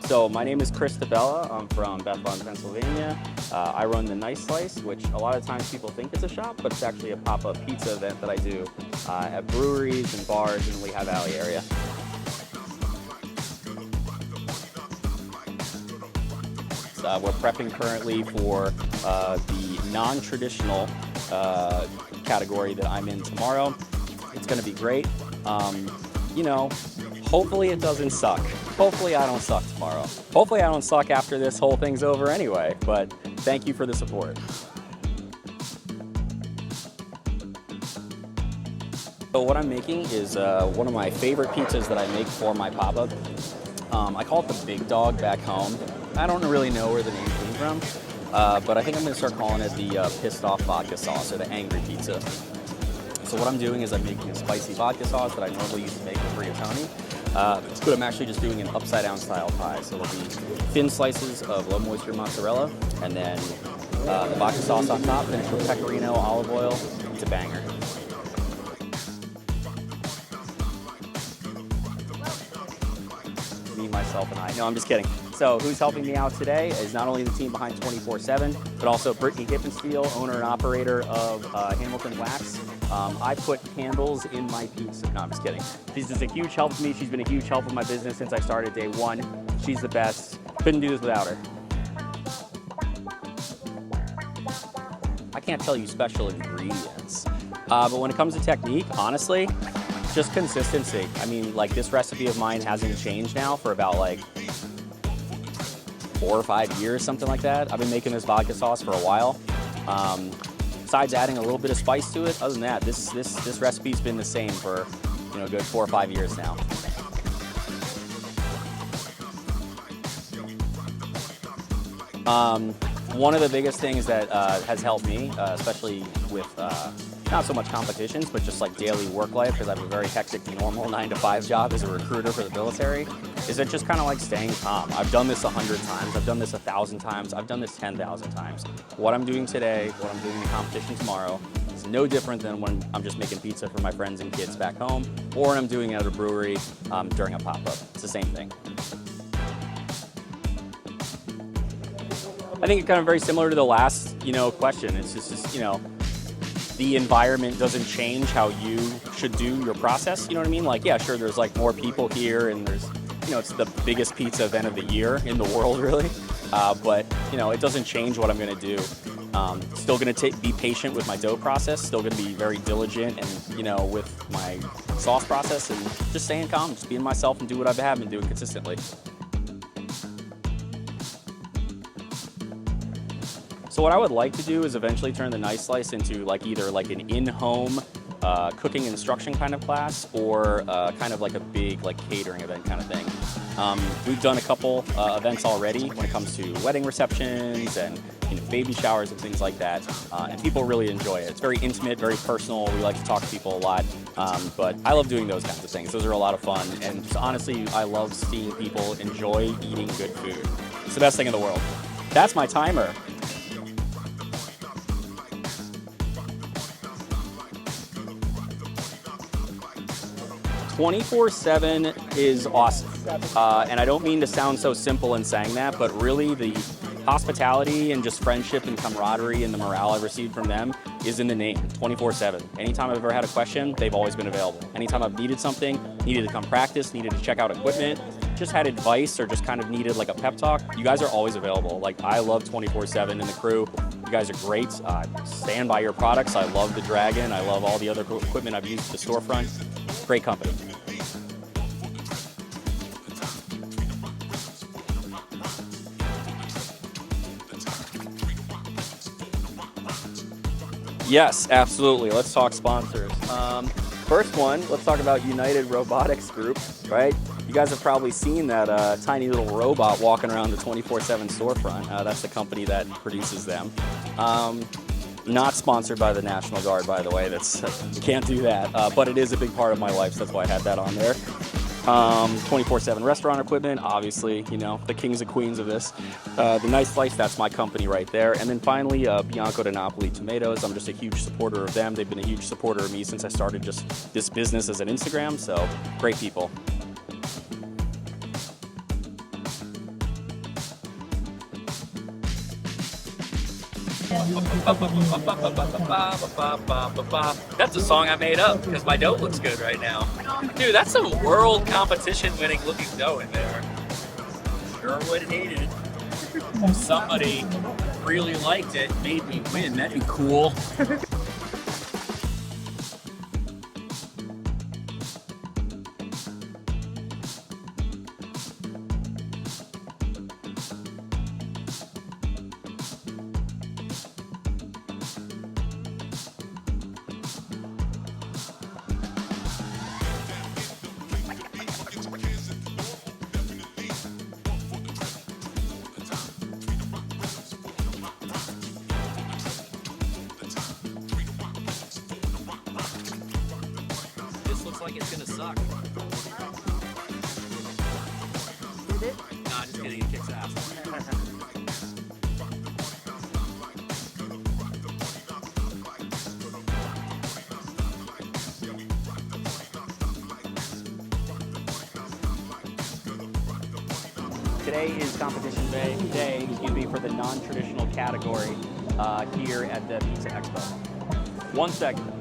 So my name is Chris DeBella. I'm from Bethlehem, Pennsylvania. I run the Nice Slice, which a lot of times people think it's a shop, but it's actually a pop-up pizza event that I do at breweries and bars in the Lehigh Valley area. We're prepping currently for the non-traditional category that I'm in tomorrow. It's going to be great. You know, hopefully it doesn't suck. Hopefully I don't suck tomorrow. Hopefully I don't suck after this whole thing's over anyway, but thank you for the support. So what I'm making is one of my favorite pizzas that I make for my pop-up. I call it the Big Dog back home. I don't really know where the name came from, but I think I'm going to start calling it the Pissed Off Vodka Sauce or the Angry Pizza. So what I'm doing is I'm making a spicy vodka sauce that I normally used to make with rigatoni, but I'm actually just doing an upside-down style pie. So there'll be thin slices of low-moisture mozzarella, and then the vodka sauce on top, finished with pecorino, olive oil. It's a banger. Me, myself, and I. No, I'm just kidding. So who's helping me out today is not only the team behind 24/7, but also Brittany Hippensteel, owner and operator of Hamilton Wax. I put candles in my pizza. No, I'm just kidding. She's just a huge help to me. She's been a huge help with my business since I started day one. She's the best. Couldn't do this without her. I can't tell you special ingredients, but when it comes to technique, honestly, just consistency. I mean, like this recipe of mine hasn't changed now for about like 4 or 5 years, something like that. I've been making this vodka sauce for a while. Besides adding a little bit of spice to it, other than that, this recipe's been the same for, you know, a good 4 or 5 years now. One of the biggest things that has helped me, especially with not so much competitions, but just like daily work life, because I have a very hectic, normal 9-to-5 job as a recruiter for the military, is it just kind of like staying calm. I've done this 100 times, I've done this 1,000 times, I've done this 10,000 times. What I'm doing today, what I'm doing in competition tomorrow, is no different than when I'm just making pizza for my friends and kids back home, or when I'm doing it at a brewery during a pop-up. It's the same thing. I think it's kind of very similar to the last, question. It's just, the environment doesn't change how you should do your process. You know what I mean? Like, yeah, sure, there's like more people here, and there's, it's the biggest pizza event of the year in the world, really. But, it doesn't change what I'm going to do. Still going to be patient with my dough process. Still going to be very diligent and, with my sauce process, and just staying calm, just being myself and do what I have been doing consistently. So what I would like to do is eventually turn the Nice Slice into either an in-home cooking instruction kind of class, or kind of like a big catering event kind of thing. We've done a couple events already when it comes to wedding receptions and baby showers and things like that, and people really enjoy it. It's very intimate, very personal. We like to talk to people a lot, but I love doing those kinds of things. Those are a lot of fun, and just honestly, I love seeing people enjoy eating good food. It's the best thing in the world. That's my timer. 24/7 is awesome, and I don't mean to sound so simple in saying that, but really the hospitality and just friendship and camaraderie and the morale I've received from them is in the name. 24/7. Anytime I've ever had a question, they've always been available. Anytime I've needed something, needed to come practice, needed to check out equipment, just had advice, or just kind of needed a pep talk, you guys are always available. I love 24/7 and the crew. You guys are great. Stand by your products. I love the Dragon. I love all the other equipment I've used at the storefront. Great company. Yes, absolutely. Let's talk sponsors. First one, let's talk about United Robotics Group, right? You guys have probably seen that tiny little robot walking around the 24/7 storefront. That's the company that produces them. Not sponsored by the National Guard, by the way. You can't do that. But it is a big part of my life, so that's why I had that on there. 24/7 restaurant equipment, obviously, the kings and queens of this. The Nice Slice, that's my company right there. And then finally, Bianco da Napoli Tomatoes. I'm just a huge supporter of them. They've been a huge supporter of me since I started just this business as an Instagram, so great people. That's a song I made up because my dough looks good right now. Dude, that's some world competition winning looking dough in there. Sure would hate it. If somebody really liked it, made me win. That'd be cool. This looks like it's gonna suck. Did it? Nah, just kidding, it kicks ass. Today is competition day, for the non-traditional category here at the Pizza Expo. 1 second.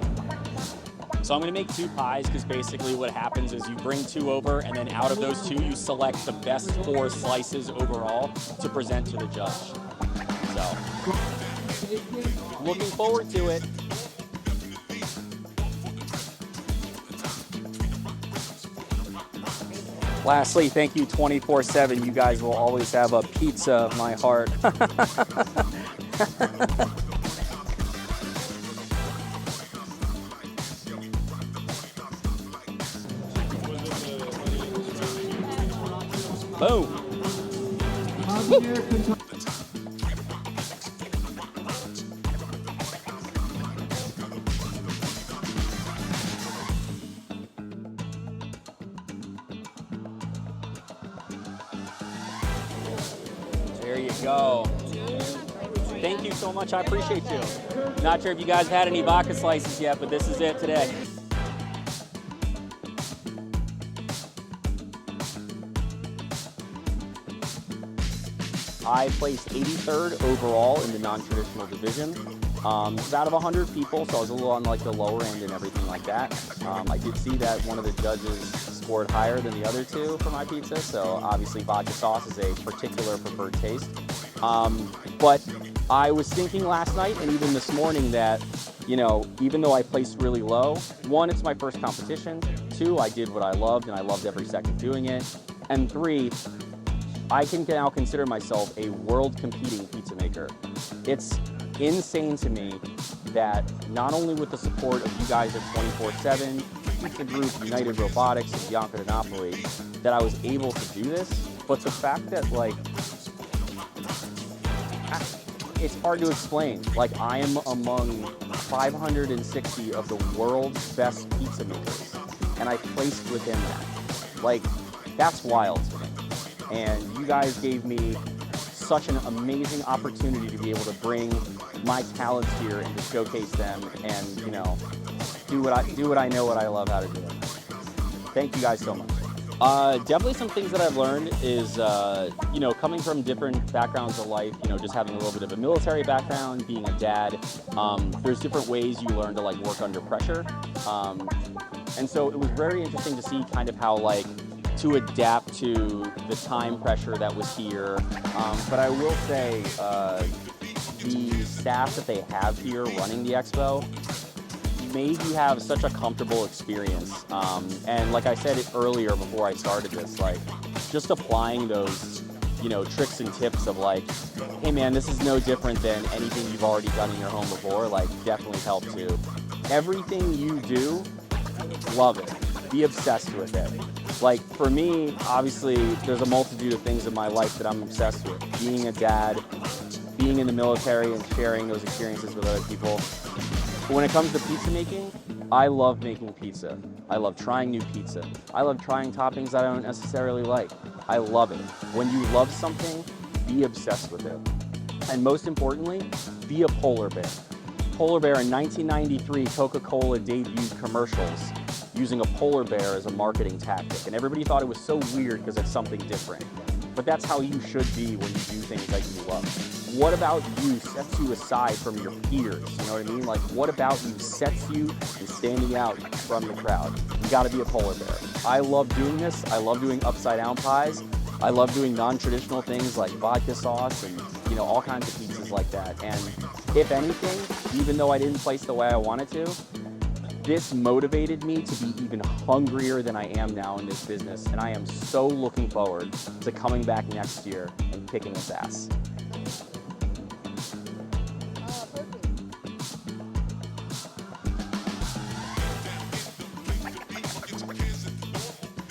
So I'm gonna make 2 pies because basically what happens is you bring 2 over and then out of those 2 you select the best 4 slices overall to present to the judge. So, looking forward to it. Lastly, thank you 24/7. You guys will always have a pizza of my heart. Boom. There you go. Thank you so much. I appreciate you. Not sure if you guys had any vodka slices yet, but this is it today. I placed 83rd overall in the non-traditional division. It was out of 100 people, so I was a little on like the lower end and everything like that. I did see that one of the judges scored higher than the other 2 for my pizza, so obviously vodka sauce is a particular preferred taste. But I was thinking last night and even this morning that, you know, even though I placed really low, 1, it's my first competition, 2, I did what I loved and I loved every second doing it, and 3, I can now consider myself a world competing pizza maker. It's insane to me that not only with the support of you guys at 24/7, Pizza Group, United Robotics, and Bianca Napoli, that I was able to do this, but the fact that like, it's hard to explain. Like I am among 560 of the world's best pizza makers, and I placed within that. Like, that's wild to me. And you guys gave me such an amazing opportunity to be able to bring my talents here and to showcase them and, you know, do what I know what I love how to do. Thank you guys so much. Definitely some things that I've learned is, you know, coming from different backgrounds of life, you know, just having a little bit of a military background, being a dad, there's different ways you learn to like work under pressure. And so it was very interesting to see kind of how like to adapt to the time pressure that was here. But I will say the staff that they have here running the Expo made you have such a comfortable experience. And like I said earlier before I started this, like just applying those, you know, tricks and tips of like, hey man, this is no different than anything you've already done in your home before, like definitely helped too. Everything you do, love it. Be obsessed with it. Like for me, obviously, there's a multitude of things in my life that I'm obsessed with. Being a dad, being in the military and sharing those experiences with other people. But when it comes to pizza making, I love making pizza. I love trying new pizza. I love trying toppings I don't necessarily like. I love it. When you love something, be obsessed with it. And most importantly, be a polar bear. Polar bear in 1993, Coca-Cola debuted commercials using a polar bear as a marketing tactic. And everybody thought it was so weird because it's something different. But that's how you should be when you do things that you love. What about you sets you aside from your peers? You know what I mean? Like, what about you sets you and standing out from the crowd? You gotta be a polar bear. I love doing this. I love doing upside down pies. I love doing non-traditional things like vodka sauce and, you know, all kinds of pizzas like that. And if anything, even though I didn't place the way I wanted to, this motivated me to be even hungrier than I am now in this business. And I am so looking forward to coming back next year and kicking its ass.